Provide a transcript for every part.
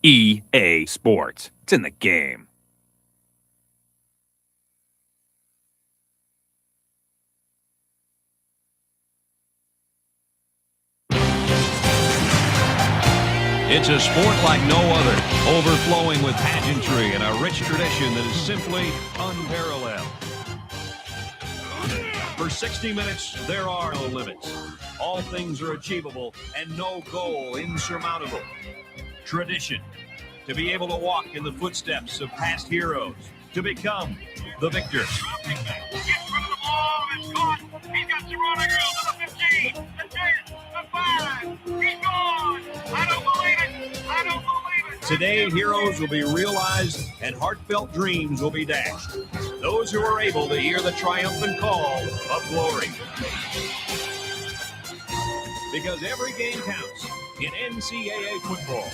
EA Sports. It's in the game. It's a sport like no other, overflowing with pageantry and a rich tradition that is simply unparalleled. For 60 minutes, there are no limits. All things are achievable and no goal insurmountable. Tradition, to be able to walk in the footsteps of past heroes, to become the victor. Gets rid of the ball, it's caught. He's got Serrano Girl to the 15, the 10, the 5. He's gone. I don't believe it. I don't believe it. Today, heroes will be realized and heartfelt dreams will be dashed. Those who are able to hear the triumphant call of glory. Because every game counts in NCAA football.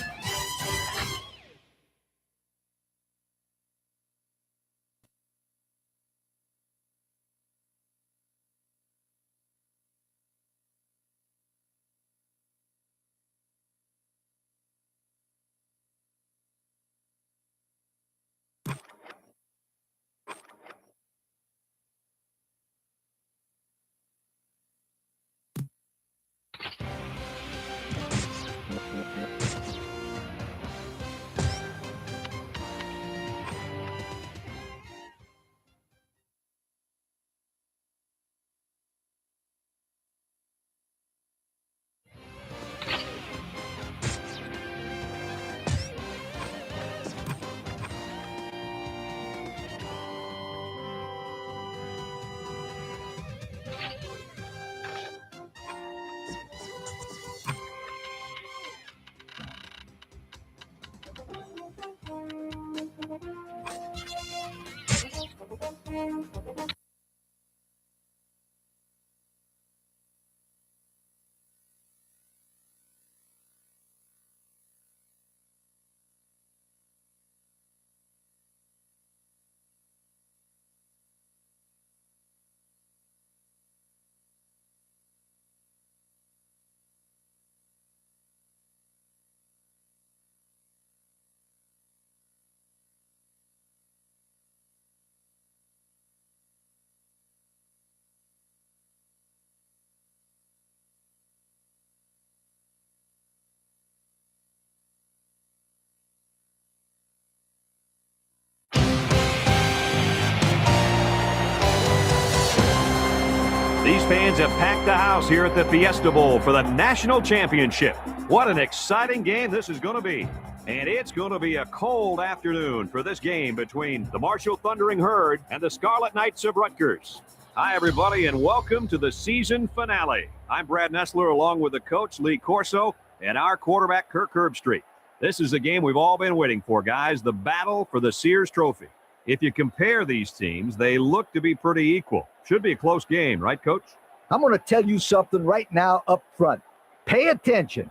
These fans have packed the house here at the Fiesta Bowl for the national championship. What an exciting game this is going to be. And it's going to be a cold afternoon for this game between the Marshall Thundering Herd and the Scarlet Knights of Rutgers. Hi, everybody, and welcome to the season finale. I'm Brad Nessler, along with the coach, Lee Corso, and our quarterback, Kirk Herbstreit. This is the game we've all been waiting for, guys, the battle for the Sears Trophy. If you compare these teams, they look to be pretty equal. Should be a close game, right, Coach? I'm going to tell you something right now up front. Pay attention.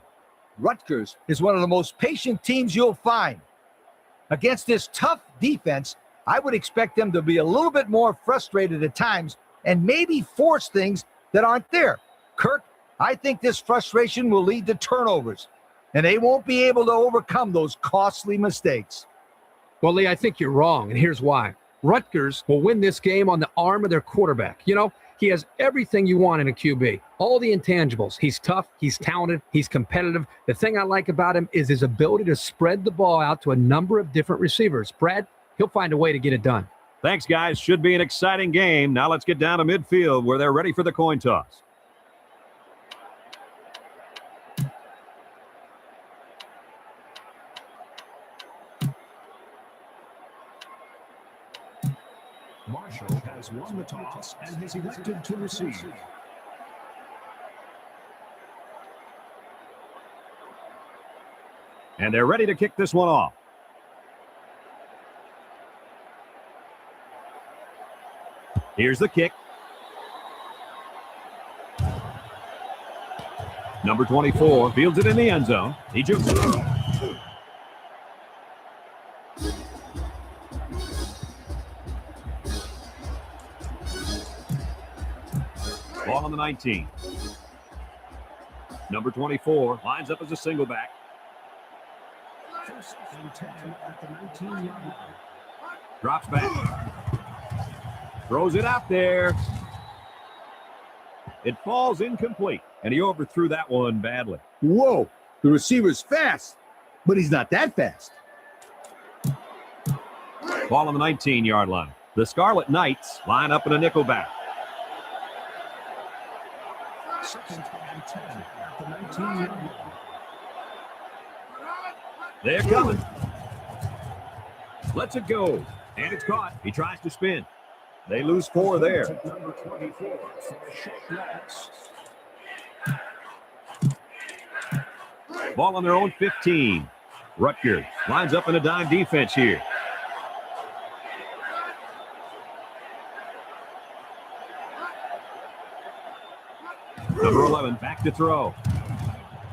Rutgers is one of the most patient teams you'll find. Against this tough defense, I would expect them to be a little bit more frustrated at times and maybe force things that aren't there. Kirk, I think this frustration will lead to turnovers, and they won't be able to overcome those costly mistakes. Well, Lee, I think you're wrong, and here's why. Rutgers will win this game on the arm of their quarterback. You know, he has everything you want in a QB, all the intangibles. He's tough, he's talented, he's competitive. The thing I like about him is his ability to spread the ball out to a number of different receivers. Brad, he'll find a way to get it done. Thanks, guys. Should be an exciting game. Now let's get down to midfield where they're ready for the coin toss. Marshall has won the toss and has elected to receive. And they're ready to kick this one off. Here's the kick. Number 24 fields it in the end zone. He jukes it. Ball on the 19. Number 24 lines up as a single back. First and 10 at the 19-yard line. Drops back. Throws it out there. It falls incomplete, and he overthrew that one badly. Whoa, the receiver's fast, but he's not that fast. Ball on the 19-yard line. The Scarlet Knights line up in a nickel back. Second and 10 at the 19-yard line. They're coming. Lets it go, and it's caught. He tries to spin. They lose 4 there. Number 24 for a short loss. Ball on their own 15. Rutgers lines up in a dime defense here. Number 11 back to throw.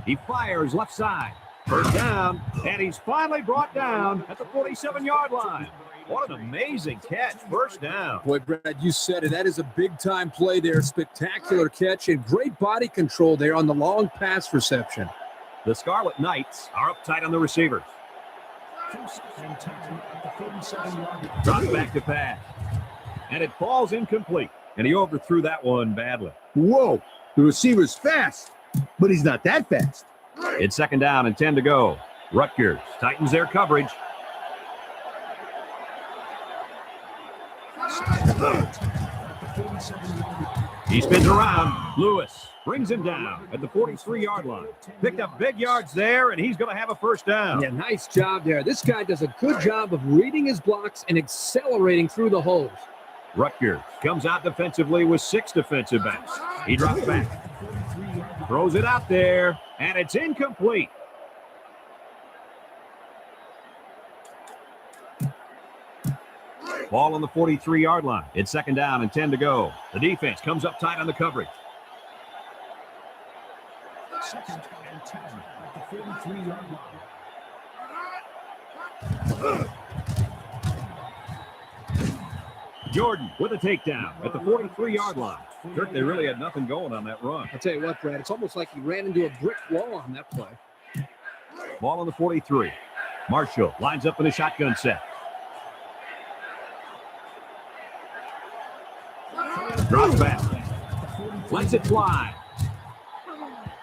He fires left side. First down, and he's finally brought down at the 47-yard line. What an amazing catch. First down. Boy, Brad, you said it. That is a big-time play there. Spectacular catch and great body control there on the long pass reception. The Scarlet Knights are up tight on the receivers. First and 10 at the 47-yard line. Drops back to pass. And it falls incomplete. And he overthrew that one badly. Whoa, the receiver's fast, but he's not that fast. It's second down and 10 to go. Rutgers tightens their coverage. He spins around. Lewis brings him down at the 43-yard line. Picked up big yards there, and he's going to have a first down. Yeah, nice job there. This guy does a good job of reading his blocks and accelerating through the holes. Rutgers comes out defensively with 6 defensive backs. He drops back. Throws it out there, and it's incomplete. Ball on the 43-yard line. It's second down and 10 to go. The defense comes up tight on the coverage. Second and 10 at the 43-yard line. Jordan with a takedown at the 43-yard line. Kirk, they really had nothing going on that run. I'll tell you what, Brad, it's almost like he ran into a brick wall on that play. Ball on the 43. Marshall lines up in a shotgun set. Drops back. Lets it fly.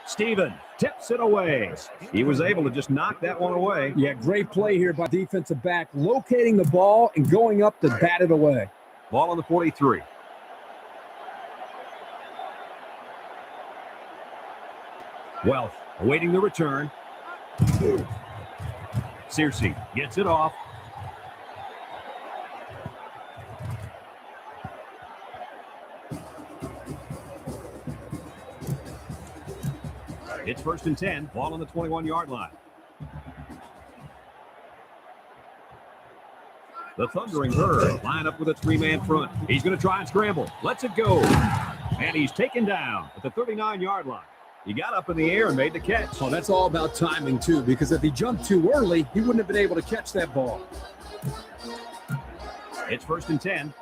Steven tips it away. He was able to just knock that one away. Yeah, great play here by defensive back, locating the ball and going up to bat it away. Ball on the 43. Welsh awaiting the return. Searcy gets it off. It's first and 10. Ball on the 21-yard line. The Thundering Herd line up with a 3-man front. He's going to try and scramble. Lets it go. And he's taken down at the 39-yard line. He got up in the air and made the catch. Oh, that's all about timing, too, because if he jumped too early, he wouldn't have been able to catch that ball. It's first and 10.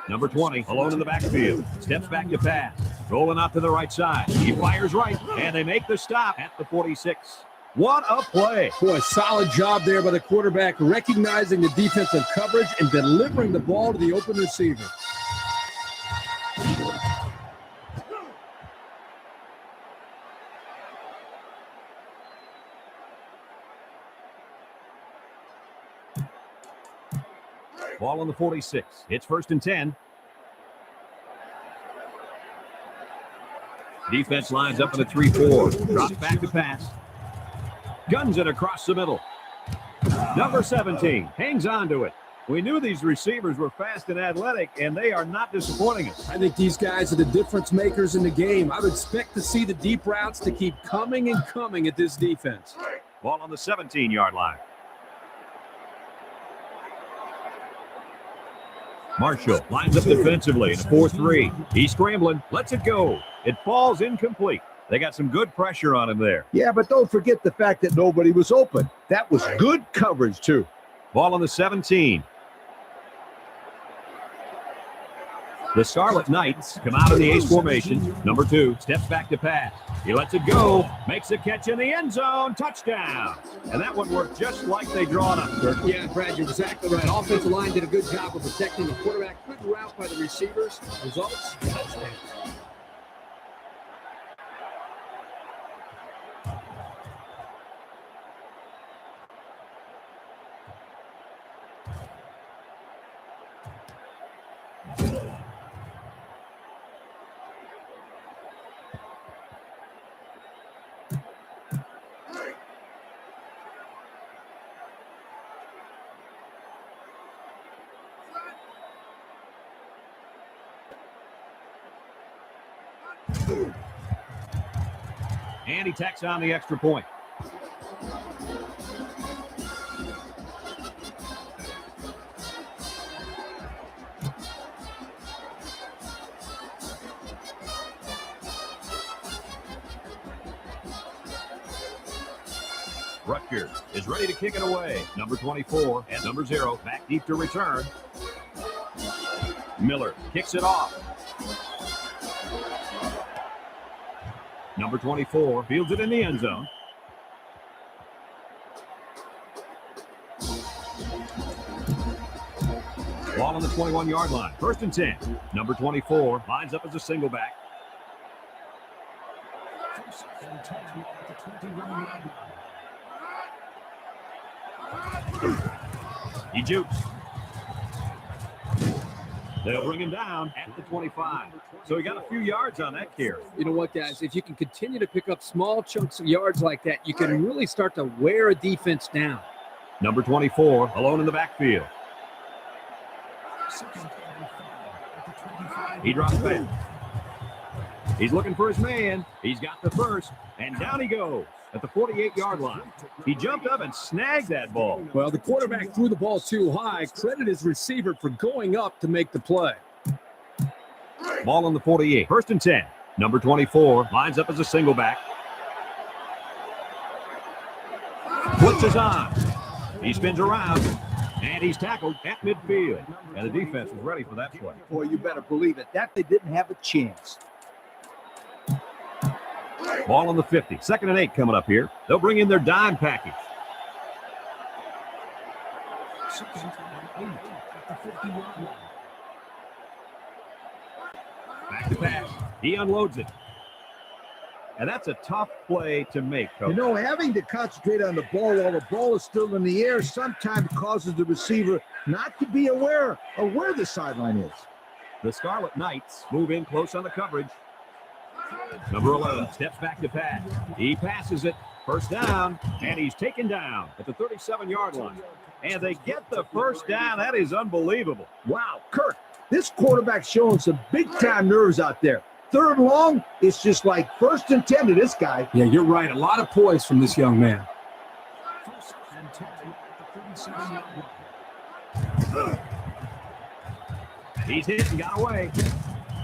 Number 20, alone in the backfield. Steps back to pass. Rolling out to the right side. He fires right, and they make the stop at the 46. What a play. Boy, solid job there by the quarterback, recognizing the defensive coverage and delivering the ball to the open receiver. Ball on the 46. It's first and 10. Defense lines up in a 3-4. Drops back to pass. Guns it across the middle. Number 17 hangs on to it. We knew these receivers were fast and athletic, and they are not disappointing us. I think these guys are the difference makers in the game. I would expect to see the deep routes to keep coming and coming at this defense. Ball on the 17-yard line. Marshall lines up defensively in a 4-3. He's scrambling. Lets it go. It falls incomplete. They got some good pressure on him there. Yeah, but don't forget the fact that nobody was open. That was good coverage, too. Ball on the 17. The Scarlet Knights come out in the ace formation. Number 2 steps back to pass. He lets it go, makes a catch in the end zone, touchdown. And that one worked just like they draw it up, Kirk. Yeah, Brad, you're exactly right. Offensive line did a good job of protecting the quarterback. Good route by the receivers. Results, touchdown. And he tacks on the extra point. Rutgers is ready to kick it away. Number 24 and number 0 back deep to return. Miller kicks it off. Number 24 fields it in the end zone. Ball on the 21-yard line. 1st and 10. Number 24 lines up as a single back. He jukes. They'll bring him down at the 25. So he got a few yards on that carry. You know what, guys? If you can continue to pick up small chunks of yards like that, you can really start to wear a defense down. Number 24 alone in the backfield. He drops back. He's looking for his man. He's got the first, and down he goes at the 48-yard line. He jumped up and snagged that ball. Well, the quarterback threw the ball too high. Credit his receiver for going up to make the play. Ball on the 48. 1st and 10. Number 24 lines up as a single back. Blitzes on. He spins around, and he's tackled at midfield. And the defense was ready for that play. Boy, you better believe it. That they didn't have a chance. Ball on the 50. 2nd and 8 coming up here. They'll bring in their dime package. Back to pass. He unloads it. And that's a tough play to make, Coach. You know, having to concentrate on the ball while the ball is still in the air sometimes causes the receiver not to be aware of where the sideline is. The Scarlet Knights move in close on the coverage. Number 11 steps back to pass. He passes it. 1st down, and he's taken down at the 37-yard line. And they get the 1st down. That is unbelievable. Wow, Kirk, this quarterback's showing some big-time nerves out there. 3rd and long, it's just like 1st and 10 to this guy. Yeah, you're right. A lot of poise from this young man. He's hit and got away.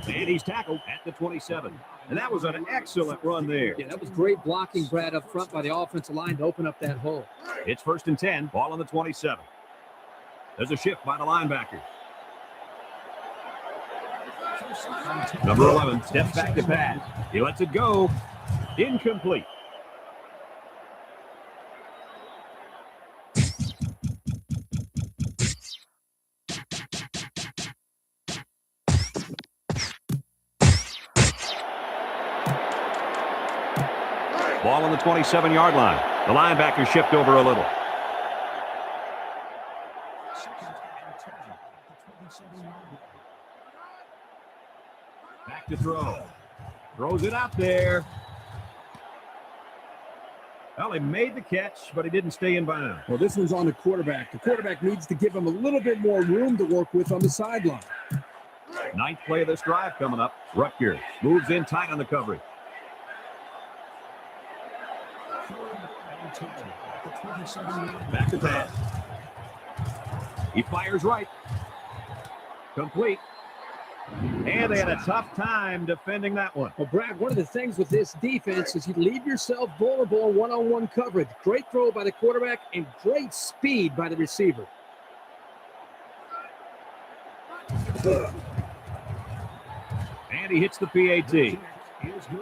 And he's tackled at the 27. And that was an excellent run there. Yeah, that was great blocking, Brad, up front by the offensive line to open up that hole. It's 1st and 10. Ball on the 27. There's a shift by the linebackers. Number 11 steps back to pass. He lets it go. Incomplete. Ball on the 27-yard line. The linebackers shift over a little. Back to throw. Throws it out there. Well, he made the catch, but he didn't stay in bounds. Well, this one's on the quarterback. The quarterback needs to give him a little bit more room to work with on the sideline. 9th play of this drive coming up. Rutgers moves in tight on the coverage. Back to pass. He fires right. Complete. And they had a tough time defending that one. Well, Brad, one of the things with this defense is you leave yourself vulnerable in one-on-one coverage. Great throw by the quarterback and great speed by the receiver. And he hits the PAT. Is good.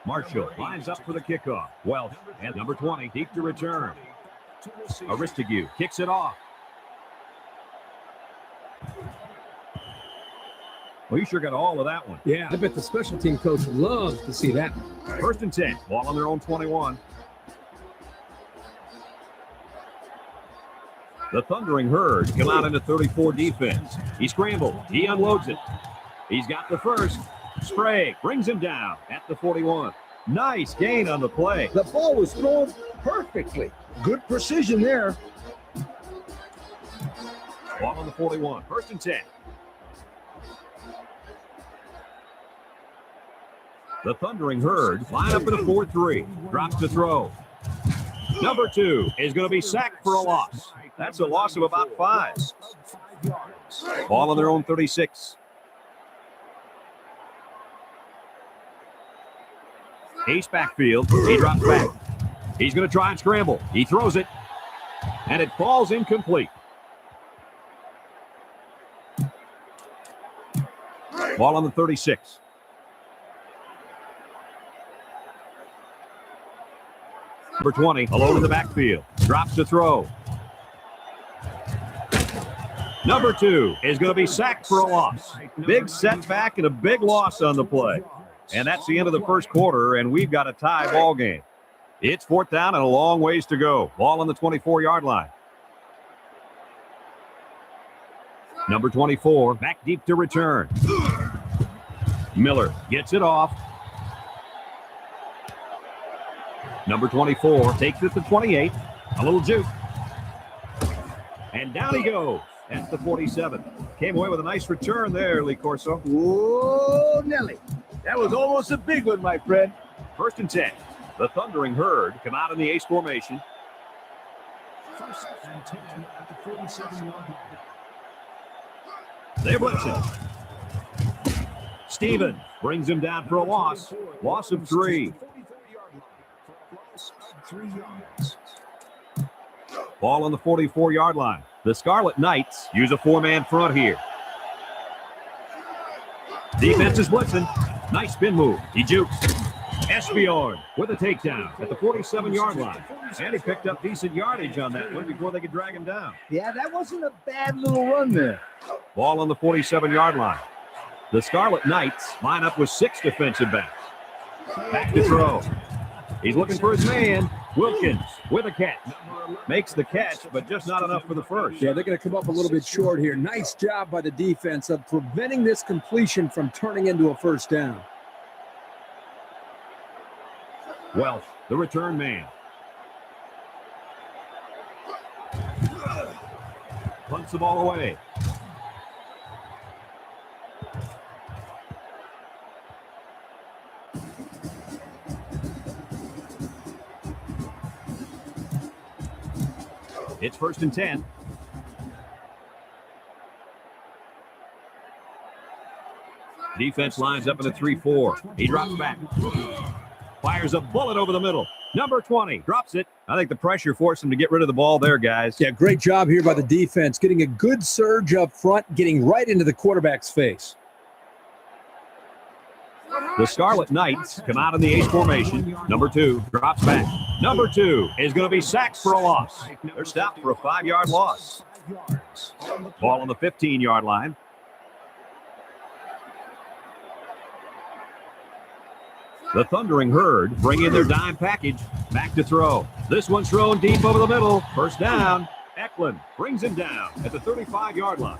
Marshall lines up for the kickoff. Welch and number 20 deep to return. Aristigue kicks it off. Well, you sure got all of that one. Yeah, I bet the special team coach loves to see that. First and 10, ball on their own 21. The Thundering Herd come out into 34 defense. He scrambled. He unloads it. He's got the first. Sprague brings him down at the 41. Nice gain on the play. The ball was thrown perfectly. Good precision there. Ball on the 41. First and 10. The Thundering Herd line up in a 4-3. Drops to throw. Number 2 is going to be sacked for a loss. That's a loss of about 5. Ball on their own 36. Ace backfield. He drops back. He's going to try and scramble. He throws it. And it falls incomplete. Ball on the 36. Number 20, alone in the backfield. Drops to throw. Number 2 is going to be sacked for a loss. Big setback and a big loss on the play. And that's the end of the first quarter, and we've got a tie ball game. It's 4th down and a long ways to go. Ball on the 24-yard line. Number 24, back deep to return. Miller gets it off. Number 24 takes it to 28. A little juke. And down he goes at the 47. Came away with a nice return there, Lee Corso. Whoa, Nelly. That was almost a big one, my friend. First and 10. The Thundering Herd come out in the ace formation. First and 10 at the 47-yard line. They're blitzing. Steven brings him down for a loss. Loss of 3. 3 yards. Ball on the 44-yard line. The Scarlet Knights use a 4-man front here. Defense is blitzing. Nice spin move. He jukes. Esbjorn with a takedown at the 47-yard line. And he picked up decent yardage on that one before they could drag him down. Yeah, that wasn't a bad little run there. Ball on the 47-yard line. The Scarlet Knights line up with 6 defensive backs. Back to throw. He's looking for his man. Wilkins with a catch. Makes the catch, but just not enough for the first. Yeah, they're going to come up a little bit short here. Nice job by the defense of preventing this completion from turning into a first down. Welch, the return man. Punts the ball away. It's 1st and 10. Defense lines up in a 3-4. He drops back. Fires a bullet over the middle. Number 20 drops it. I think the pressure forced him to get rid of the ball there, guys. Yeah, great job here by the defense, getting a good surge up front, getting right into the quarterback's face. The Scarlet Knights come out in the ace formation. Number 2 drops back. Number 2 is going to be sacked for a loss. They're stopped for a 5-yard loss. Ball on the 15-yard line. The Thundering Herd bring in their dime package. Back to throw. This one's thrown deep over the middle. First down. Eklund brings him down at the 35-yard line.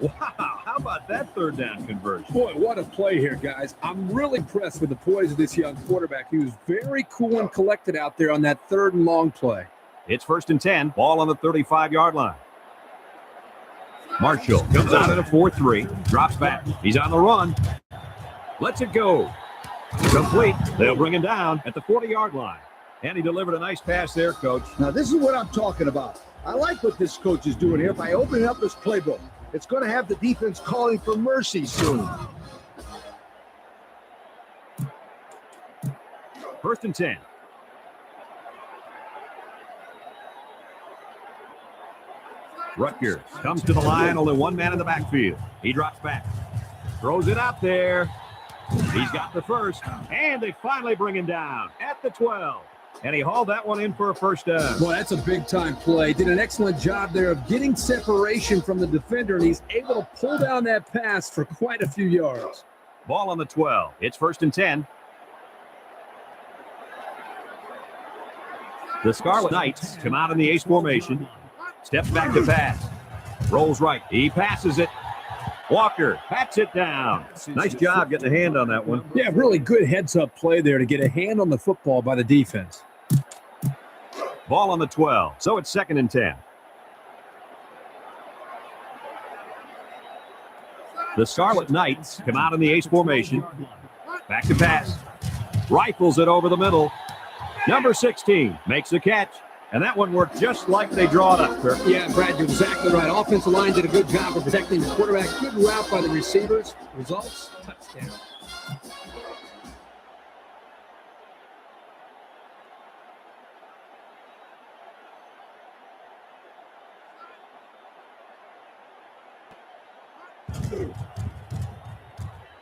Wow, how about that 3rd down conversion? Boy, what a play here, guys. I'm really impressed with the poise of this young quarterback. He was very cool and collected out there on that 3rd and long play. It's 1st and 10. Ball on the 35-yard line. Marshall comes out in a 4-3. Drops back. He's on the run. Lets it go. Complete. They'll bring him down at the 40-yard line. And he delivered a nice pass there, Coach. Now, this is what I'm talking about. I like what this coach is doing here by opening up his playbook. It's going to have the defense calling for mercy soon. 1st and 10. Rutgers comes to the line, only one man in the backfield. He drops back, throws it out there. He's got the first, and they finally bring him down at the 12. And he hauled that one in for a first down. Well, that's a big-time play. Did an excellent job there of getting separation from the defender, and he's able to pull down that pass for quite a few yards. Ball on the 12. It's 1st and 10. The Scarlet Knights come out in the ace formation. Steps back to pass. Rolls right. He passes it. Walker pats it down. Nice job getting a hand on that one. Yeah, really good heads-up play there to get a hand on the football by the defense. Ball on the 12. So it's 2nd and 10. The Scarlet Knights come out in the ace formation. Back to pass. Rifles it over the middle. Number 16 makes the catch. And that one worked just like they draw it up, Kirk. Yeah, Brad, you're exactly right. Offensive line did a good job of protecting the quarterback. Good route by the receivers. Results, touchdown.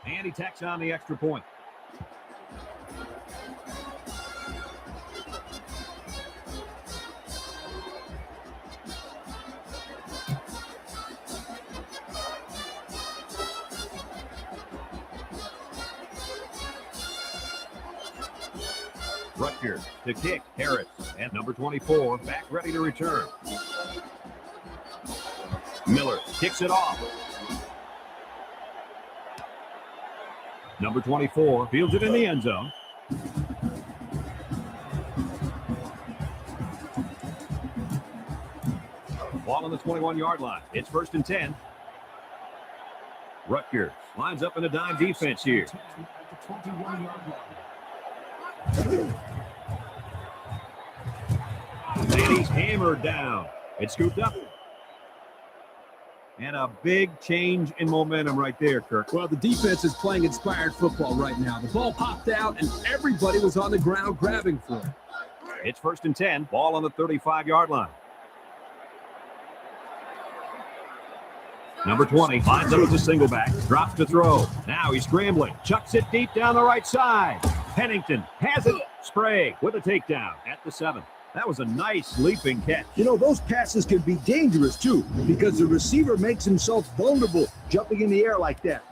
And he tacks on the extra point. Rutgers to kick. Harris and number 24 back ready to return. Miller kicks it off. Number 24 fields it in the end zone. Ball on the 21-yard line. It's 1st and 10. Rutgers lines up in a dime defense here. And he's hammered down. It's scooped up. And a big change in momentum right there, Kirk. Well, the defense is playing inspired football right now. The ball popped out, and everybody was on the ground grabbing for it. It's 1st and 10. Ball on the 35-yard line. Number 20 lines up as a single back. Drops to throw. Now he's scrambling. Chucks it deep down the right side. Pennington has it. Sprague with a takedown at the 7. That was a nice leaping catch. You know, those passes can be dangerous, too, because the receiver makes himself vulnerable jumping in the air like that.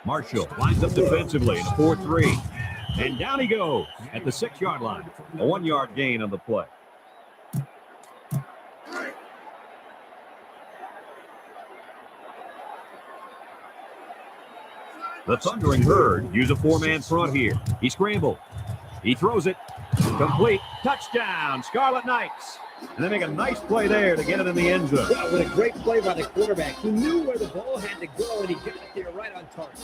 Marshall lines up defensively in 4-3. And down he goes at the 6-yard line. A 1-yard gain on the play. The Thundering Herd use a 4-man front here. He scrambled. He throws it. Complete. Touchdown, Scarlet Knights. And they make a nice play there to get it in the end zone. Yeah, with a great play by the quarterback. He knew where the ball had to go, and he got it there right on target.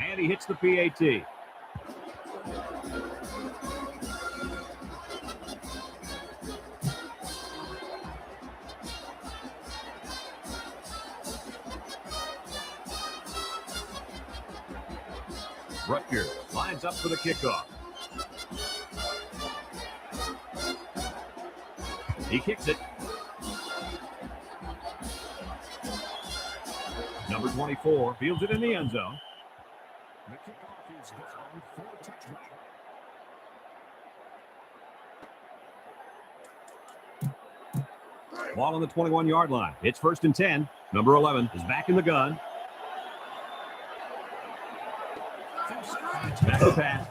And he hits the PAT. Rutgers lines up for the kickoff. He kicks it. Number 24 fields it in the end zone. The kickoff is down for a touchdown. Ball on the 21-yard line. It's 1st and 10. Number 11 is back in the gun. Back to pass.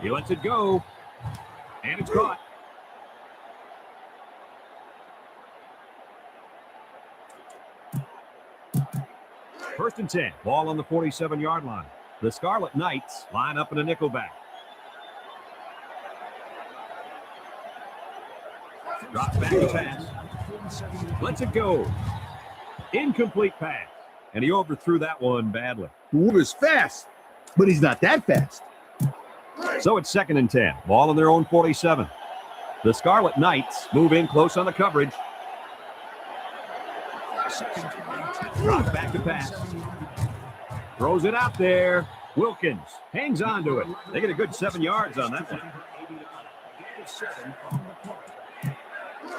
He lets it go. And it's caught. First and 10. Ball on the 47-yard line. The Scarlet Knights line up in a nickelback. Drops back to pass. Lets it go. Incomplete pass. And he overthrew that one badly. Hoover's fast, but he's not that fast. So it's 2nd and 10. Ball on their own 47. The Scarlet Knights move in close on the coverage. Drops back to pass. Throws it out there. Wilkins hangs on to it. They get a good 7 yards on that one.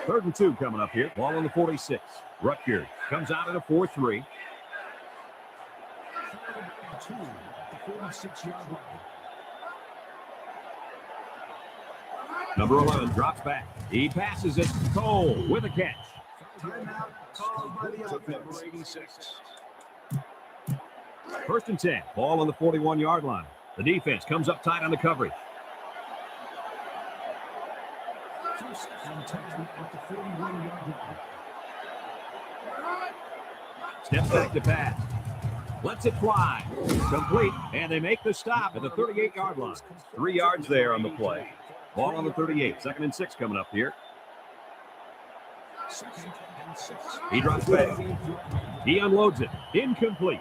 3rd and 2 coming up here. Ball on the 46. Rutgers comes out at a 4-3. Number 11 drops back. He passes it. Cole with a catch. Timeout called by the offense. 86. 1st and 10. Ball on the 41-yard line. The defense comes up tight on the coverage. 1st and 10 at the 41-yard line. Steps back to pass. Lets it fly. Complete. And they make the stop at the 38-yard line. 3 yards there on the play. Ball on the 38. 2nd and 6 coming up here. He drops back. He unloads it. Incomplete.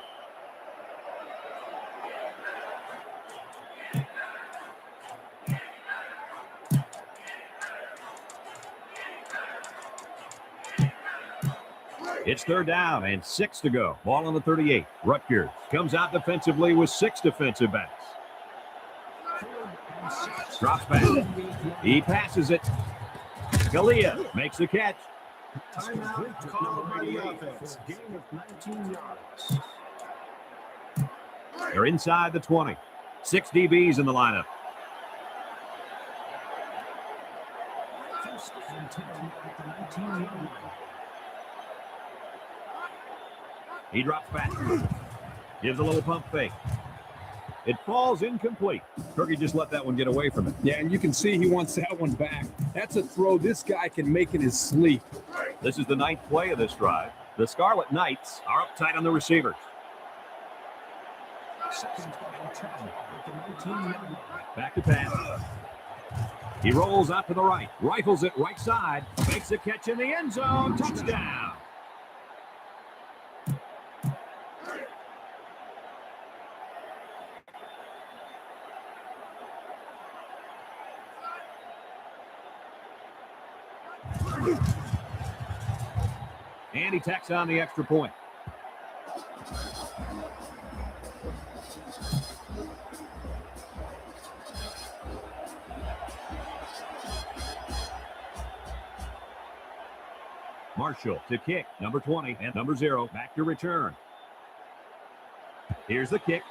It's 3rd down and 6 to go. Ball on the 38. Rutgers comes out defensively with 6 defensive backs. Drops back. He passes it. Scalia makes the catch. Timeout called by the offense. Gain of 19 yards. They're inside the 20. 6 DBs in the lineup. 1st and 10 at the 19-yard line. He drops back. Gives a little pump fake. It falls incomplete. Turkey just let that one get away from him. Yeah, and you can see he wants that one back. That's a throw this guy can make in his sleep. This is the 9th play of this drive. The Scarlet Knights are up tight on the receivers. 2nd and 10 at the 19-yard line. Back to pass. He rolls out to the right. Rifles it right side. Makes a catch in the end zone. Touchdown. And he tacks on the extra point. Marshall to kick. Number 20 and number 0 back to return. Here's the kick.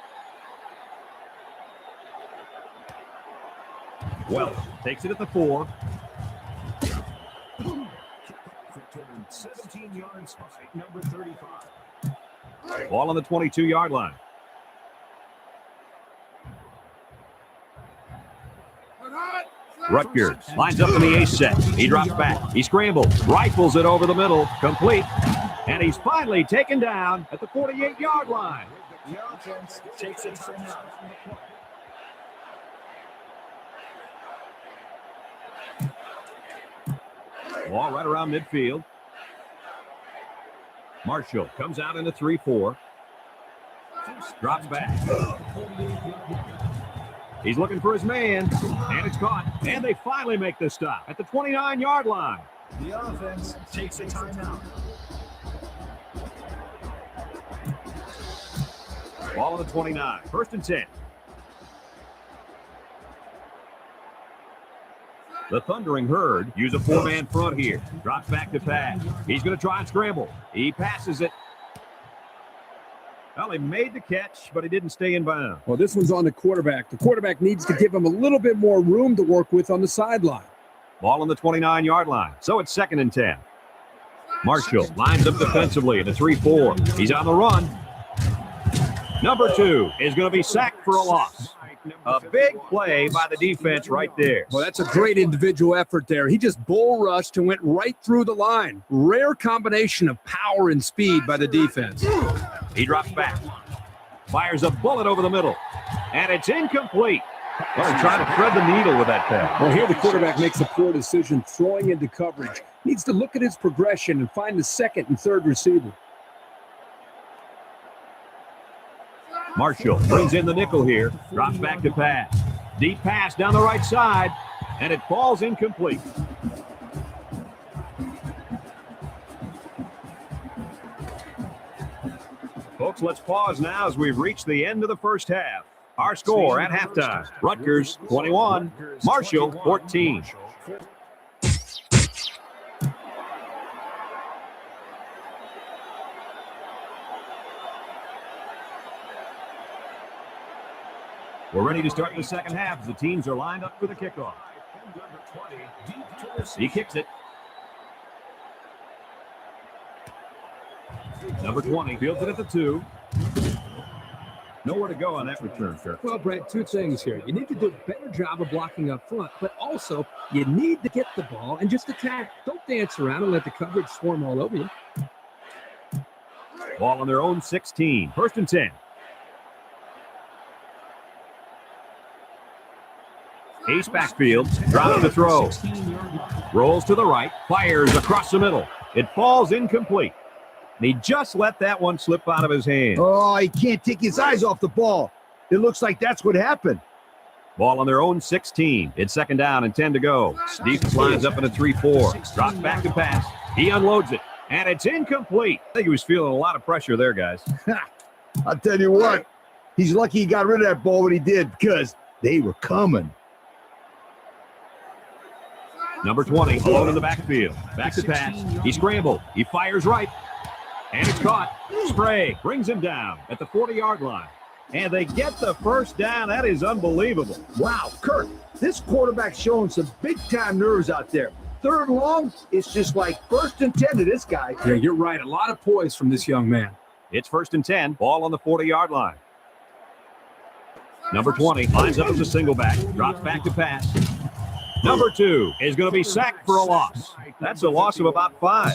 Welch takes it at the 4. 17 yards by number 35. Ball on the 22-yard line. Rutgers lines up in the A set. He drops back. He scrambles. Rifles it over the middle. Complete. And he's finally taken down at the 48-yard line. The offense takes it from now. Ball right around midfield. Marshall comes out in a 3-4. Drops back. He's looking for his man. And it's caught. And they finally make the stop at the 29-yard line. The offense takes a timeout. Ball on the 29. 1st and 10. The Thundering Herd use a 4-man front here. Drops back to pass. He's going to try and scramble. He passes it. Well, he made the catch, but he didn't stay in bounds. Well, this one's on the quarterback. The quarterback needs to give him a little bit more room to work with on the sideline. Ball on the 29-yard line. So it's 2nd and 10. Marshall lines up defensively at a 3-4. He's on the run. Number 2 is going to be sacked for a loss. A big play by the defense right there. Well, that's a great individual effort there. He just bull rushed and went right through the line. Rare combination of power and speed by the defense. He drops back. Fires a bullet over the middle. And it's incomplete. Well, trying to thread the needle with that pass. Well, here the quarterback makes a poor decision throwing into coverage. Needs to look at his progression and find the second and third receiver. Marshall brings in the nickel here. Drops back to pass. Deep pass down the right side, and it falls incomplete. Folks, let's pause now as we've reached the end of the first half. Our score at halftime, Rutgers 21, Marshall 14. We're ready to start the second half as the teams are lined up for the kickoff. He kicks it. Number 20 fields it at the 2. Nowhere to go on that return, sir. Well, Brett, two things here. You need to do a better job of blocking up front, but also you need to get the ball and just attack. Don't dance around and let the coverage swarm all over you. Ball on their own 16. First and 10. Ace backfield, drops the throw. Rolls to the right, fires across the middle. It falls incomplete. And he just let that one slip out of his hand. Oh, he can't take his eyes off the ball. It looks like that's what happened. Ball on their own 16. It's second down and 10 to go. Defense lines up in a 3-4. Drops back to pass. He unloads it. And it's incomplete. I think he was feeling a lot of pressure there, guys. I'll tell you what. He's lucky he got rid of that ball when he did because they were coming. Number 20, alone in the backfield. Back to pass. He scrambled. He fires right. And it's caught. Spray brings him down at the 40-yard line. And they get the first down. That is unbelievable. Wow, Kurt, this quarterback's showing some big-time nerves out there. Third and long, it's just like first and 10 to this guy. Yeah, you're right. A lot of poise from this young man. It's first and 10. Ball on the 40-yard line. Number 20 lines up as a single back. Drops back to pass. Number 2 is going to be sacked for a loss. That's a loss of about 5.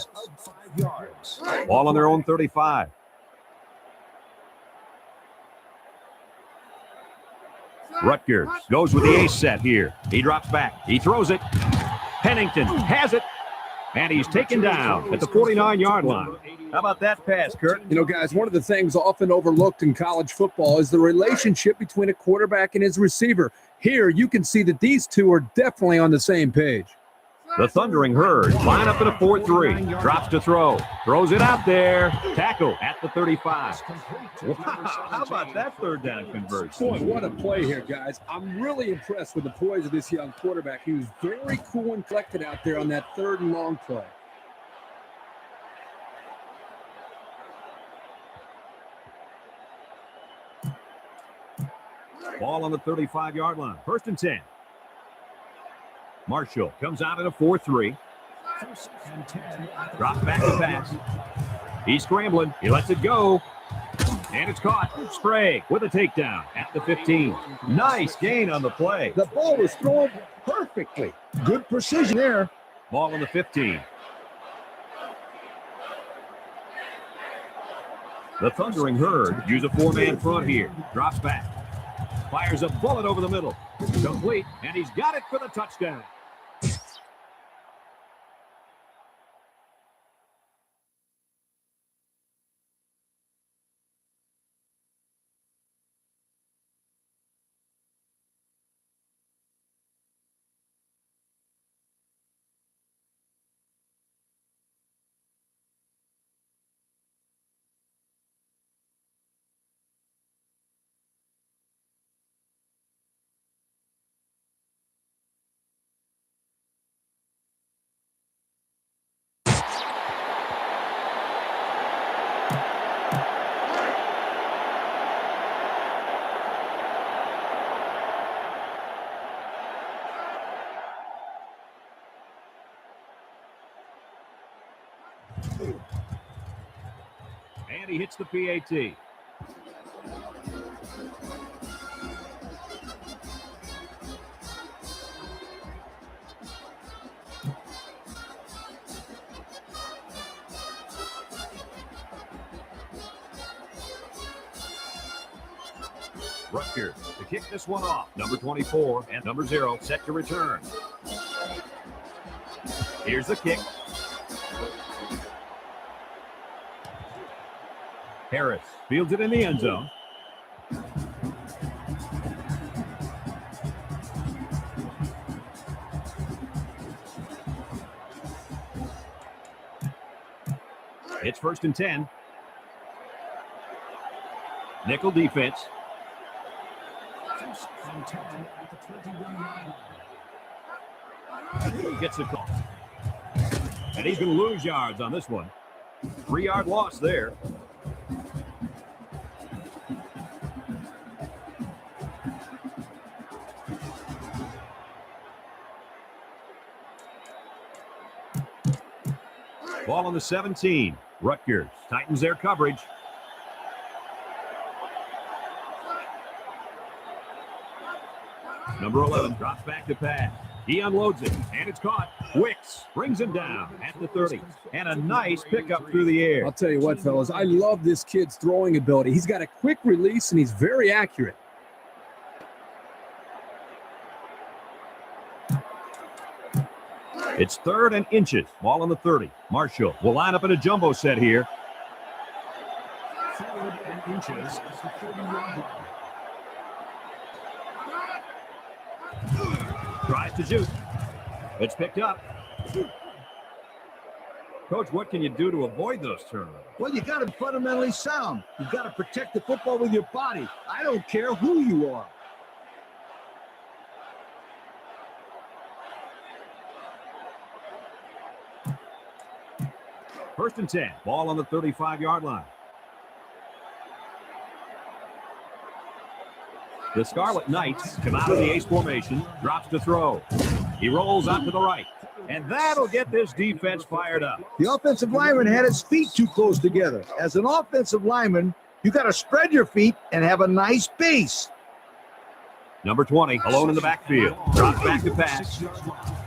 Ball on their own 35. Rutgers goes with the ace set here. He drops back. He throws it. Pennington has it. And he's taken down at the 49-yard line. How about that pass, Kurt? You know, guys, one of the things often overlooked in college football is the relationship between a quarterback and his receiver. Here, you can see that these two are definitely on the same page. The Thundering Herd line up in a 4-3. Drops to throw. Throws it out there. Tackle at the 35. Wow, how about that third down conversion? Boy, what a play here, guys. I'm really impressed with the poise of this young quarterback. He was very cool and collected out there on that third and long play. Ball on the 35-yard line. First and 10. Marshall comes out in a 4-3. Drops back to pass. He's scrambling. He lets it go. And it's caught. Sprague with a takedown at the 15. Nice gain on the play. The ball was thrown perfectly. Good precision there. Ball on the 15. The Thundering Herd use a 4-man front here. Drops back. Fires a bullet over the middle. Complete, and he's got it for the touchdown. And he hits the PAT. Rutgers to kick this one off. Number 24 and number 0 set to return. Here's the kick. Harris fields it in the end zone. It's 1st and 10. Nickel defense. He gets the call. And he's going to lose yards on this one. 3-yard loss there. Ball on the 17. Rutgers tightens their coverage. Number 11 drops back to pass. He unloads it, and it's caught. Wicks brings him down at the 30. And a nice pickup through the air. I'll tell you what, fellas, I love this kid's throwing ability. He's got a quick release, and he's very accurate. It's 3rd and inches. Ball on the 30. Marshall will line up in a jumbo set here. 3rd and inches at the 30-yard line. Tries to shoot. It's picked up. Coach, what can you do to avoid those turnovers? Well, you got to be fundamentally sound. You got to protect the football with your body. I don't care who you are. First and 10. Ball on the 35-yard line. The Scarlet Knights come out of the ace formation, drops to throw. He rolls out to the right, and that'll get this defense fired up. The offensive lineman had his feet too close together. As an offensive lineman, you got to spread your feet and have a nice base. Number 20, alone in the backfield. Drops back to pass.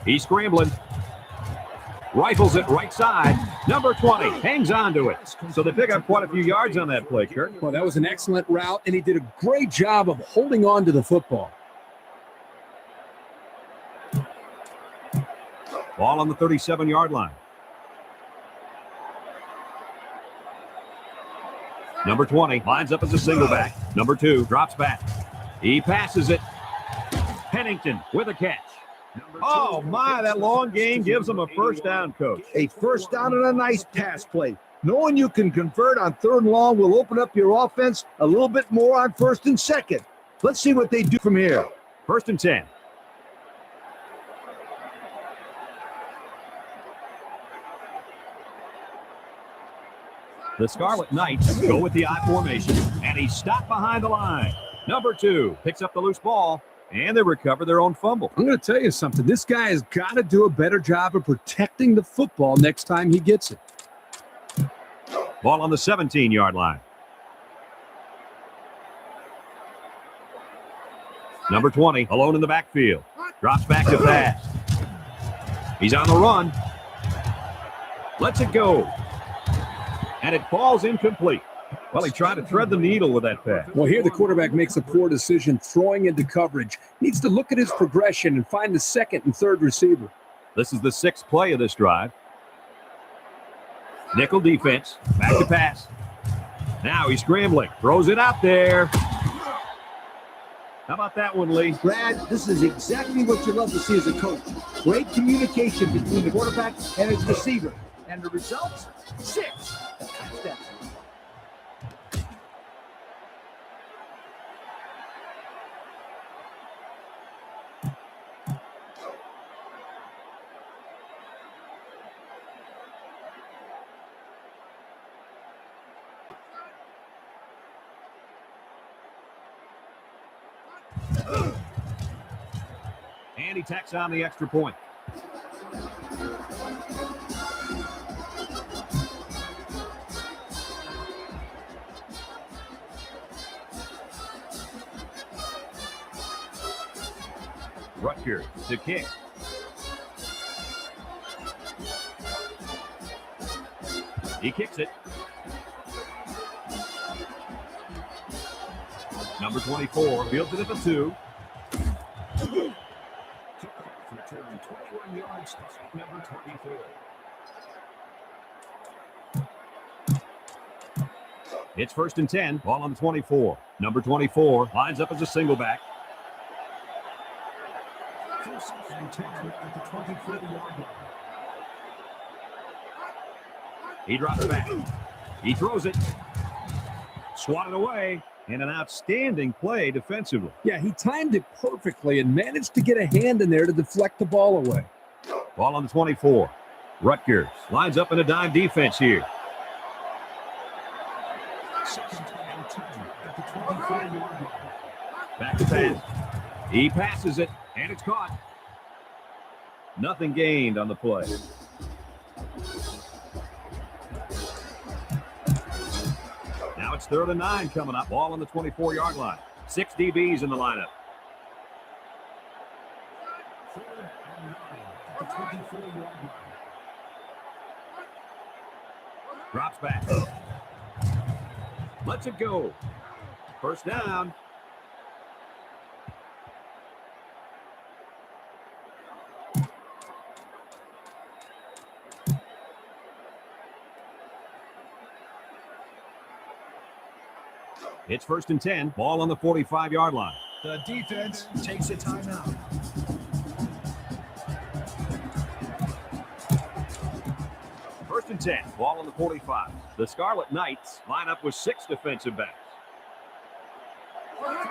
He's scrambling. Rifles it right side. Number 20 hangs on to it. So they pick up quite a few yards on that play, Kirk. Well, that was an excellent route, and he did a great job of holding on to the football. Ball on the 37-yard line. Number 20 lines up as a single back. Number 2 drops back. He passes it. Pennington with a catch. Oh, my, that long gain gives him a first down, Coach. A first down and a nice pass play. Knowing you can convert on 3rd and long will open up your offense a little bit more on 1st and 2nd. Let's see what they do from here. 1st and 10. The Scarlet Knights go with the I formation, and he's stopped behind the line. Number 2 picks up the loose ball, and they recover their own fumble. I'm going to tell you something. This guy has got to do a better job of protecting the football next time he gets it. Ball on the 17-yard line. Number 20, alone in the backfield. Drops back to pass. He's on the run. Lets it go. And it falls incomplete. Well, he tried to thread the needle with that pass. Well, here the quarterback makes a poor decision throwing into coverage. Needs to look at his progression and find the 2nd and 3rd receiver. This is the 6th play of this drive. Nickel defense. Back to pass. Now he's scrambling. Throws it out there. How about that one, Lee? Brad, this is exactly what you love to see as a coach. Great communication between the quarterback and his receiver. And the results? 6. Touchdown. And he tacks on the extra point. Rutgers to kick. He kicks it. Number 24 fields it at the 2. Kickoff return 21 yards. Number 24. It's 1st and 10. Ball on the 24. Number 24 lines up as a single back. 1st and 10 at the 24-yard line. He drops back. He throws it. Swatted away. And an outstanding play defensively. Yeah, he timed it perfectly and managed to get a hand in there to deflect the ball away. Ball on the 24. Rutgers lines up in a dime defense here. 2nd and 10 at the 24-yard line. Back to pass. He passes it, and it's caught. Nothing gained on the play. Now it's 3rd and 9 coming up. Ball on the 24-yard line. 6 DBs in the lineup. 3rd and 9 at the 24-yard line. Drops back. Lets it go. 1st down. It's 1st and 10. Ball on the 45-yard line. The defense takes a timeout. First and 10. Ball on the 45. The Scarlet Knights line up with 6 defensive backs.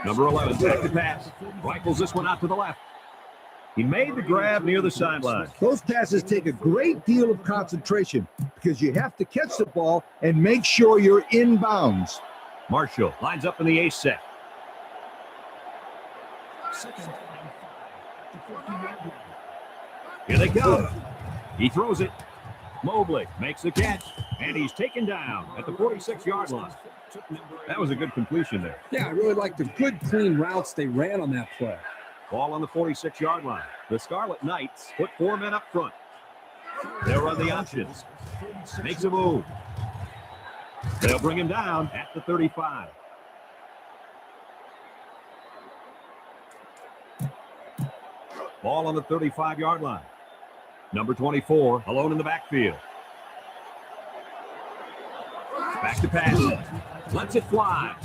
Number 11, back to pass. Rifles this one out to the left. He made the grab near the sideline. Those passes take a great deal of concentration because you have to catch the ball and make sure you're in bounds. Marshall lines up in the ace set. 2nd and 5 at the 50-yard line. Here they come. He throws it. Mobley makes the catch, and he's taken down at the 46-yard line. That was a good completion there. Yeah, I really liked the good, clean routes they ran on that play. Ball on the 46-yard line. The Scarlet Knights put 4 men up front. They'll run the options. Makes a move. They'll bring him down at the 35. Ball on the 35-yard line. Number 24, alone in the backfield. Back to pass. Lets it fly.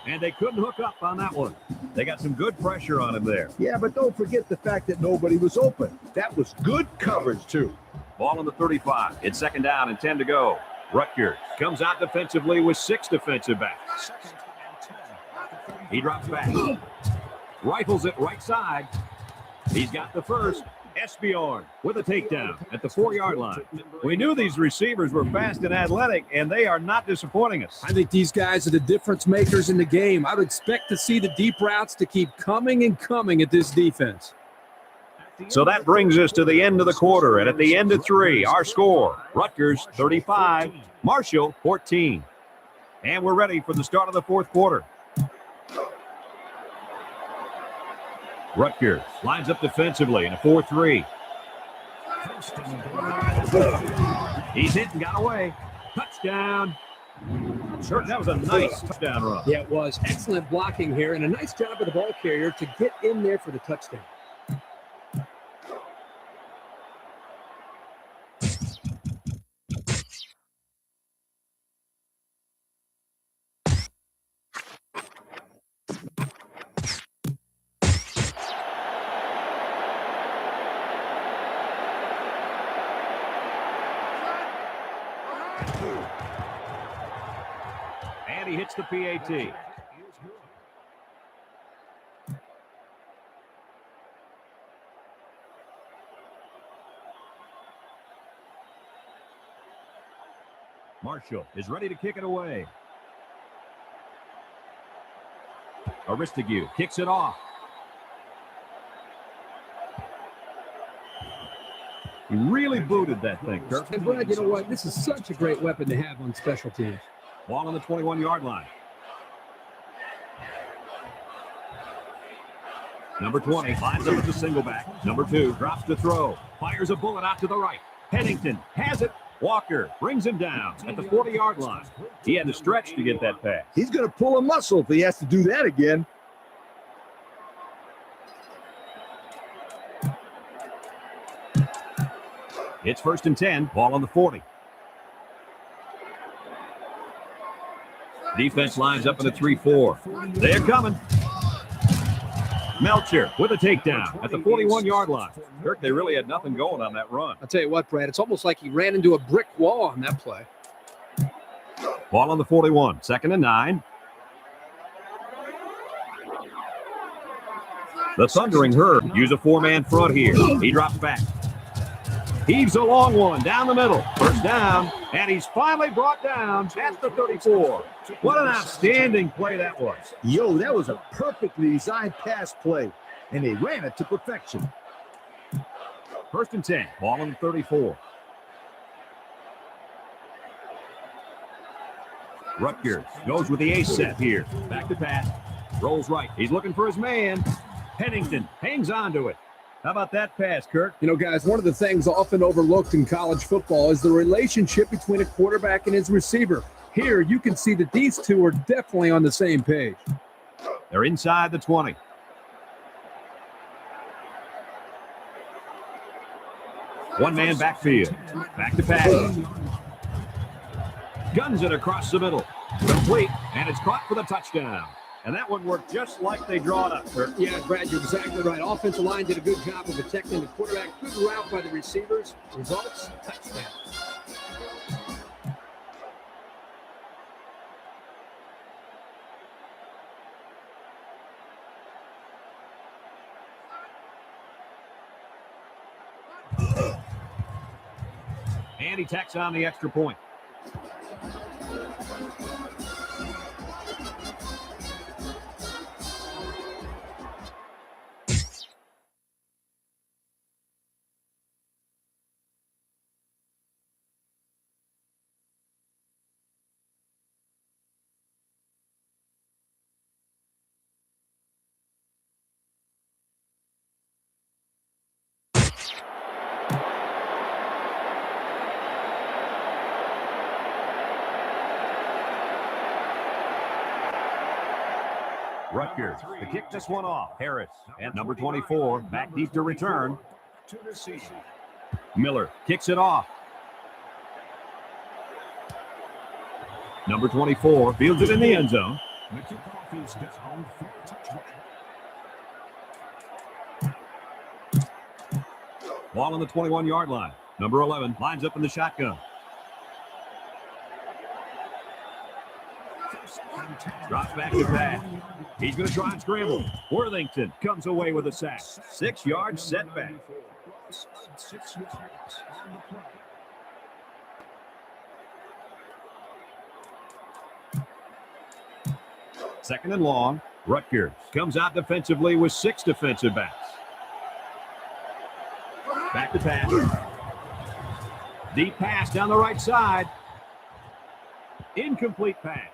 And they couldn't hook up on that one. They got some good pressure on him there. Yeah, but don't forget the fact that nobody was open. That was good coverage, too. Ball on the 35. It's 2nd down and 10 to go. Rutgers comes out defensively with 6 defensive backs. 2nd and 10 at the 30. He drops back. Rifles it right side. He's got the first. Esbjorn with a takedown at the 4-yard line. We knew these receivers were fast and athletic, and they are not disappointing us. I think these guys are the difference makers in the game. I would expect to see the deep routes to keep coming and coming at this defense. So that brings us to the end of the quarter, and at the end of 3, our score, Rutgers 35, Marshall 14. And we're ready for the start of the 4th quarter. Rutgers lines up defensively in a 4-3. He's hit and got away. Touchdown. Sure, that was a nice touchdown run. Yeah, it was. Excellent blocking here and a nice job of the ball carrier to get in there for the touchdown. And he hits the PAT. Marshall is ready to kick it away. Aristigue kicks it off. He really booted that thing, Kirk. And Brad, you know what? This is such a great weapon to have on special teams. Ball on the 21-yard line. Number 20 lines up as a single back. Number 2 drops to throw. Fires a bullet out to the right. Pennington has it. Walker brings him down at the 40-yard line. He had to stretch to get that pass. He's going to pull a muscle if he has to do that again. It's 1st and 10, ball on the 40. Defense lines up in a 3-4. They're coming. Melcher with a takedown at the 41-yard line. Kirk, they really had nothing going on that run. I'll tell you what, Brad, it's almost like he ran into a brick wall on that play. Ball on the 41, 2nd and 9. The Thundering Herd use a 4-man front here. He drops back. Heaves a long one down the middle. 1st down, and he's finally brought down at the 34. What an outstanding play that was. Yo, that was a perfectly designed pass play, and they ran it to perfection. 1st and 10, ball on the 34. Rutgers goes with the ace set here. Back to pass. Rolls right. He's looking for his man. Pennington hangs on to it. How about that pass, Kirk? You know, guys, one of the things often overlooked in college football is the relationship between a quarterback and his receiver. Here, you can see that these two are definitely on the same page. They're inside the 20. One-man backfield. Back to pass. Guns it across the middle. Complete, and it's caught for the touchdown. And that one worked just like they draw it up, Kirk. Yeah, Brad, you're exactly right. Offensive line did a good job of protecting the quarterback. Good route by the receivers. Results, touchdown. And he tacks on the extra point. Rutgers to kick this one off. Harris and number 24 back deep to return. Miller kicks it off. Number 24 fields it in the end zone. Ball on the 21-yard line. Number 11 lines up in the shotgun. Drops back to pass. He's going to try and scramble. Worthington comes away with a sack. 6-yard setback. Second and long. Rutgers comes out defensively with 6 defensive backs. Back to pass. Deep pass down the right side. Incomplete pass.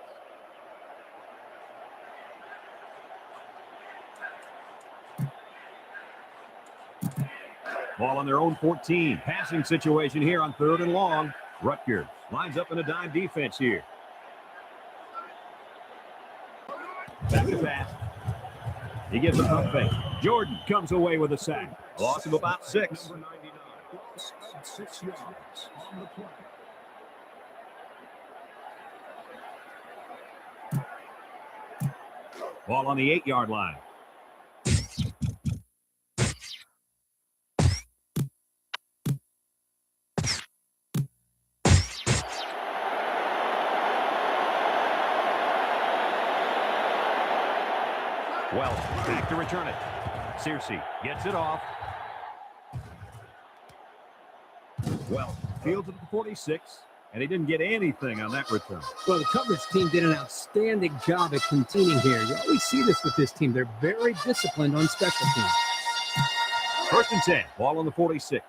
Ball on their own 14. Passing situation here on 3rd and long. Rutgers lines up in a dime defense here. Back to pass. He gives a pump fake. Jordan comes away with a sack. A loss of about 6. Ball on the 8-yard line. Well, back to return it. Searcy gets it off. Well, fields at the 46, and he didn't get anything on that return. Well, the coverage team did an outstanding job at containing here. You always see this with this team. They're very disciplined on special teams. 1st and 10, ball on the 46.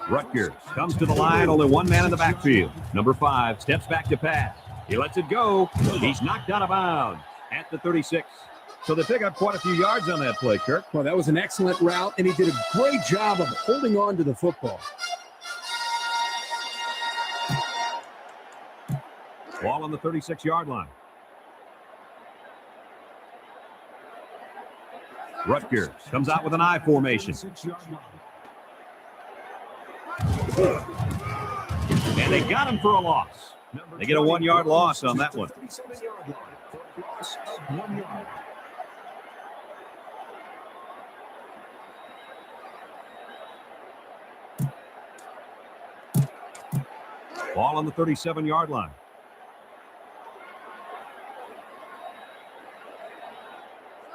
Rutgers comes to the line, only one man in the backfield. Number 5 steps back to pass. He lets it go. He's knocked out of bounds at the 36. So they pick up quite a few yards on that play, Kirk. Well, that was an excellent route, and he did a great job of holding on to the football. Ball on the 36-yard line. Rutgers comes out with an I formation. And they got him for a loss. They get a 1-yard loss on that one. Ball on the 37-yard line.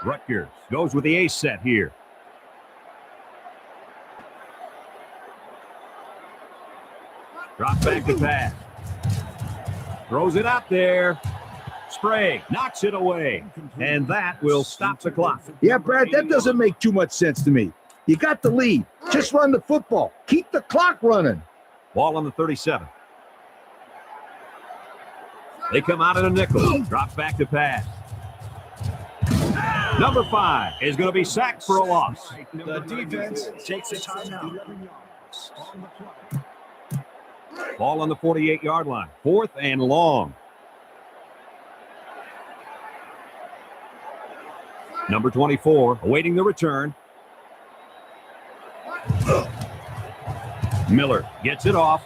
Rutgers goes with the ace set here. Drop back to pass. Throws it out there. Sprague knocks it away. And that will stop the clock. Yeah, Brad, that doesn't make too much sense to me. You got the lead. Just run the football. Keep the clock running. Ball on the 37. They come out in a nickel. Drops back to pass. Number 5 is going to be sacked for a loss. The defense takes a timeout. Ball on the 48-yard line. 4th and long. Number 24 awaiting the return. Miller gets it off.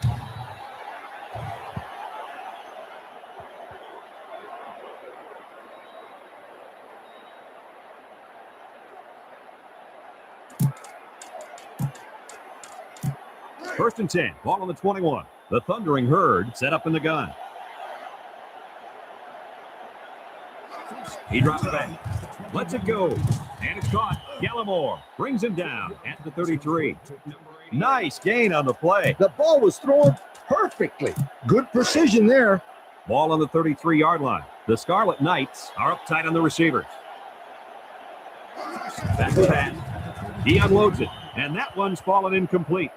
First and 10. Ball on the 21. The Thundering Herd set up in the gun. He drops back. Lets it go. And it's caught. Gallimore brings him down at the 33. Nice gain on the play. The ball was thrown perfectly. Good precision there. Ball on the 33-yard line. The Scarlet Knights are up tight on the receivers. Back to pass. He unloads it. And that one's fallen incomplete.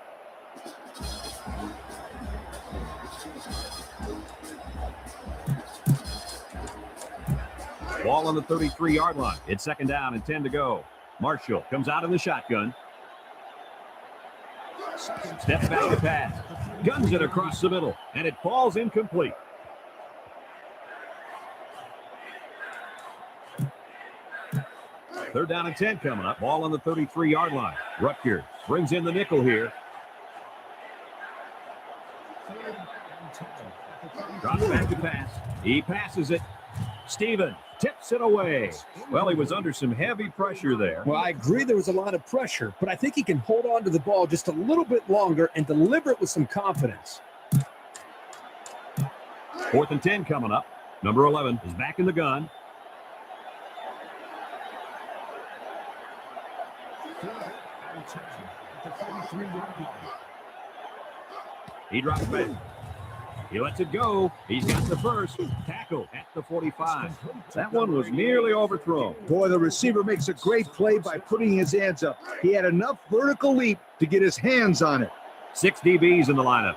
Ball on the 33-yard line. It's second down and 10 to go. Marshall comes out in the shotgun. Steps back to pass. Guns it across the middle. And it falls incomplete. Third down and 10 coming up. Ball on the 33-yard line. Rutgers brings in the nickel here. Drops back to pass. He passes it. Steven tips it away. Well, he was under some heavy pressure there. Well, I agree there was a lot of pressure, but I think he can hold on to the ball just a little bit longer and deliver it with some confidence. 4th and 10 coming up. Number 11 is back in the gun. He drops back. He lets it go. He's got the first tackle at the 45. That one was nearly overthrown. Boy, the receiver makes a great play by putting his hands up. He had enough vertical leap to get his hands on it. 6 DBs in the lineup.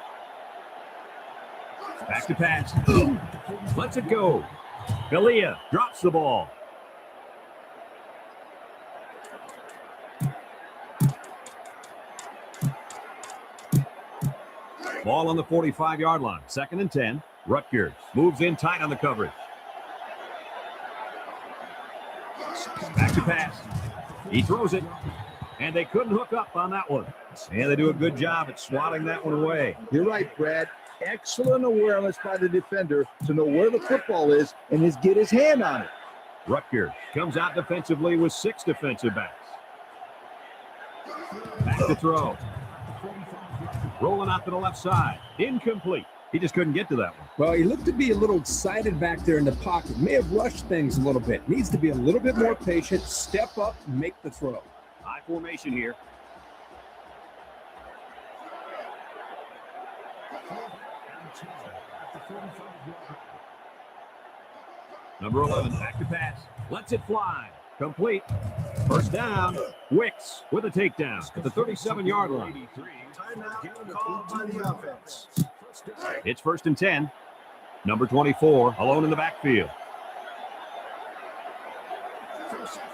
Back to pass. Lets it go. Galea drops the ball. Ball on the 45-yard line. Second and 10. Rutgers moves in tight on the coverage. Back to pass. He throws it. And they couldn't hook up on that one. And they do a good job at swatting that one away. You're right, Brad. Excellent awareness by the defender to know where the football is and get his hand on it. Rutgers comes out defensively with 6 defensive backs. Back to throw. Rolling out to the left side. Incomplete. He just couldn't get to that one. Well, he looked to be a little excited back there in the pocket. May have rushed things a little bit. Needs to be a little bit more patient. Step up and make the throw. High formation here. Number 11, back to pass. Lets it fly. Complete. First down. Wicks with a takedown at the 37-yard line. Timeout called by the offense. It's first and 10. Number 24 alone in the backfield.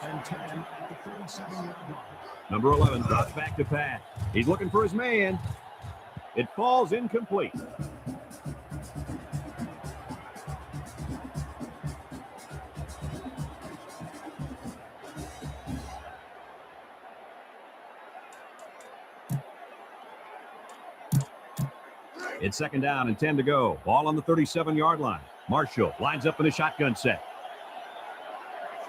and 10 at the 37-yard line. Number 11 drops back to pass. He's looking for his man. It falls incomplete. It's second down and 10 to go. Ball on the 37-yard line. Marshall lines up in a shotgun set.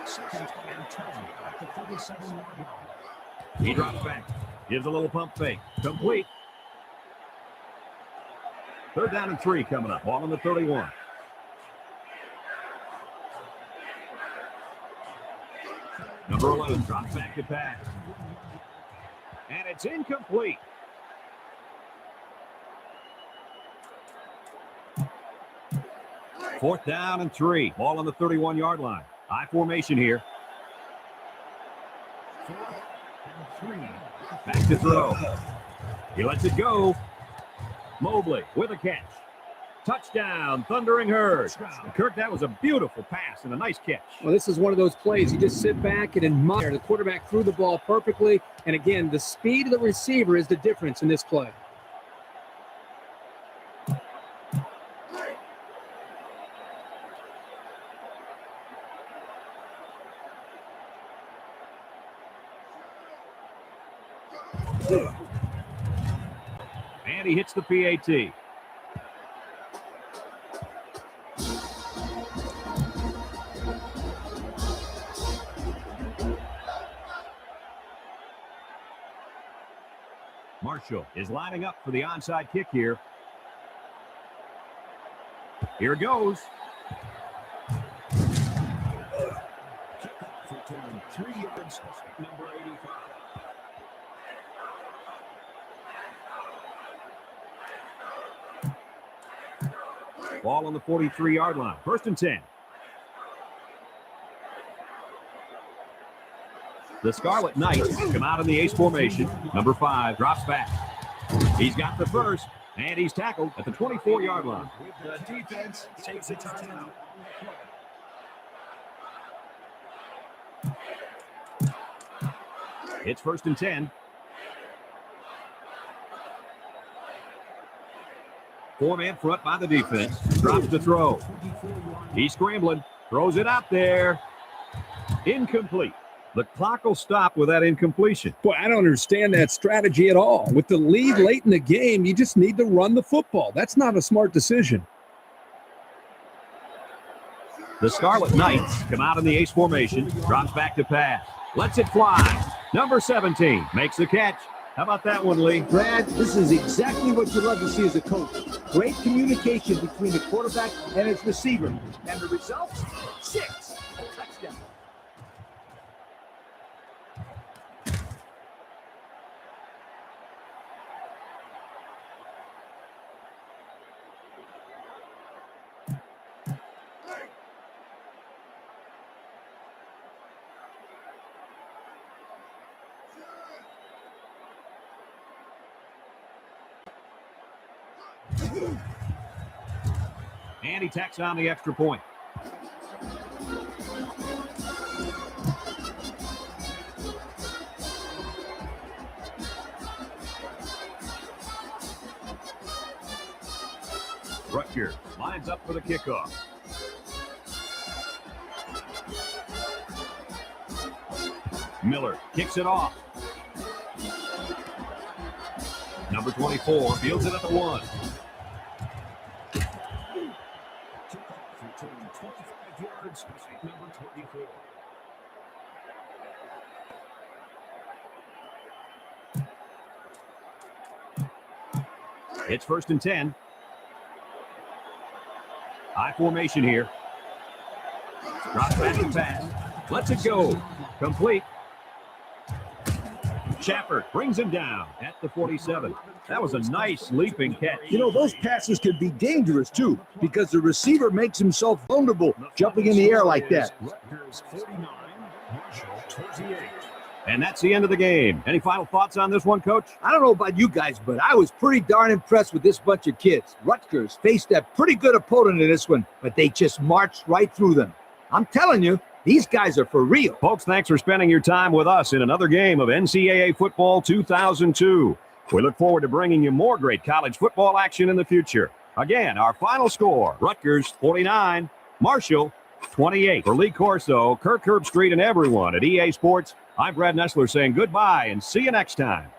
Second and 10 at the 37-yard line. He drops back. Gives a little pump fake. Complete. Third down and 3 coming up. Ball on the 31. Number 11 drops back to pass. And it's incomplete. Fourth down and 3. Ball on the 31-yard line. I formation here. 4th and 3. Back to throw. He lets it go. Mobley with a catch. Touchdown, Thundering Herd. Kirk, that was a beautiful pass and a nice catch. Well, this is one of those plays. You just sit back and admire. The quarterback threw the ball perfectly. And again, the speed of the receiver is the difference in this play. And he hits the PAT. Marshall is lining up for the onside kick here. Here it goes. Return 3 yards. Number 85. Ball on the 43-yard line. First and 10. The Scarlet Knights come out in the ace formation. Number 5 drops back. He's got the first, and he's tackled at the 24-yard line. The defense takes a timeout. It's first and 10. 4-man front by the defense. Drops the throw. He's scrambling. Throws it out there. Incomplete. The clock will stop with that incompletion. Boy, I don't understand that strategy at all. With the lead late in the game, you just need to run the football. That's not a smart decision. The Scarlet Knights come out in the ace formation. Drops back to pass. Lets it fly. Number 17 makes the catch. How about that one, Lee? Brad, this is exactly what you love to see as a coach. Great communication between the quarterback and his receiver. And the results? 6. Touchdown. And he tacks on the extra point. Rutgers lines up for the kickoff. Miller kicks it off. Number 24 fields it at the 1. Return 25 yards. Number 24. It's first and 10. High formation here. Drops back to pass. Lets it go. Complete. Shepard brings him down at the 47. That was a nice leaping catch. You know, those passes can be dangerous, too, because the receiver makes himself vulnerable jumping in the air like that. Rutgers 49, Marshall 28. And that's the end of the game. Any final thoughts on this one, Coach? I don't know about you guys, but I was pretty darn impressed with this bunch of kids. Rutgers faced a pretty good opponent in this one, but they just marched right through them. I'm telling you, These guys are for real. Folks, thanks for spending your time with us in another game of NCAA Football 2002. We look forward to bringing you more great college football action in the future. Again, our final score, Rutgers 49, Marshall 28. For Lee Corso, Kirk Herbstreit, and everyone at EA Sports, I'm Brad Nessler saying goodbye and see you next time.